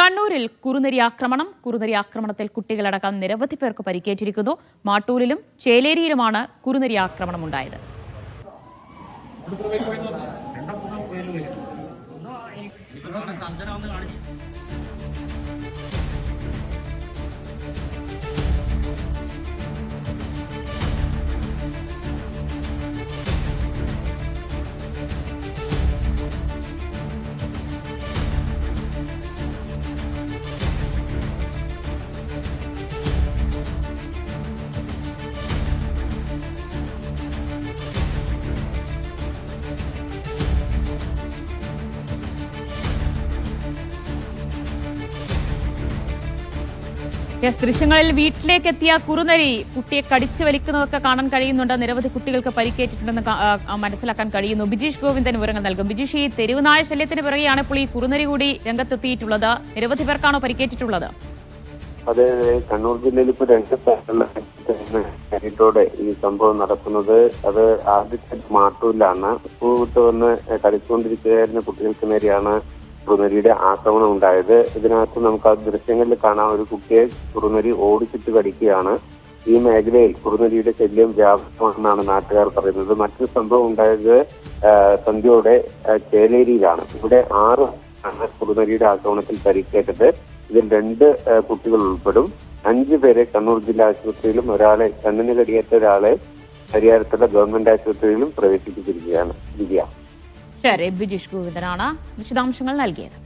കണ്ണൂരിൽ കുറുനരി ആക്രമണത്തിൽ കുട്ടികളടക്കം നിരവധി പേർക്ക് പരിക്കേറ്റിരിക്കുന്നു. മാട്ടൂലിലും ചേലേരിയിലുമാണ് കുറുനരി ആക്രമണം ഉണ്ടായത്. ദൃശ്യങ്ങളിൽ വീട്ടിലേക്ക് എത്തിയ കുറുനരി കുട്ടിയെ കടിച്ചു വലിക്കുന്നതൊക്കെ കാണാൻ കഴിയുന്നുണ്ട്. നിരവധി കുട്ടികൾക്ക് പരിക്കേറ്റിട്ടുണ്ടെന്ന് മനസ്സിലാക്കാൻ കഴിയുന്നു. ബിജീഷ് ഗോവിന്ദൻ വിവരങ്ങൾ നൽകും. ബിജീഷ്, ഈ തെരുവുനായ ശല്യത്തിന് പിറകെയാണ് ഇപ്പോൾ ഈ കുറുനരി കൂടി രംഗത്തെത്തിയിട്ടുള്ളത്. നിരവധി പേർക്കാണോ പരിക്കേറ്റിട്ടുള്ളത്? അതെ, കണ്ണൂർ ജില്ലയിൽ ഇപ്പോൾ 2 പേരിലൂടെ ഈ സംഭവം നടക്കുന്നത്. അത് ആദ്യത്തെ മാട്ടൂരിലാണ്. സ്കൂൾ വിട്ട് വന്ന് കളിച്ചുകൊണ്ടിരിക്കുകയായിരുന്ന കുട്ടികൾക്ക് നേരെയാണ് കുറുനരിയുടെ ആക്രമണം ഉണ്ടായത്. ഇതിനകത്ത് നമുക്ക് ആ ദൃശ്യങ്ങളിൽ കാണാൻ ഒരു കുട്ടിയെ കുറുനരി ഓടിച്ചിട്ട് കടിക്കുകയാണ്. ഈ മേഖലയിൽ കുറുനരിയുടെ ശല്യം വ്യാപകമാണെന്നാണ് നാട്ടുകാർ പറയുന്നത്. മറ്റൊരു സംഭവം ഉണ്ടായത് സന്ധ്യയോടെ ചേലേരിയിലാണ്. ഇവിടെ 6 കുറുനരിയുടെ ആക്രമണത്തിൽ പരിക്കേറ്റത്. ഇതിൽ 2 കുട്ടികൾ ഉൾപ്പെടും. 5 പേരെ കണ്ണൂർ ജില്ലാ ആശുപത്രിയിലും ഒരാളെ കണ്ണിന് കടിയേറ്റ ഒരാളെ പരിയാരത്തുള്ള ഗവൺമെന്റ് ആശുപത്രിയിലും പ്രവേശിപ്പിച്ചിരിക്കുകയാണ്. ശരി, ബിജീഷ് ഗോവിന്ദനാണ് വിശദാംശങ്ങൾ നൽകിയത്.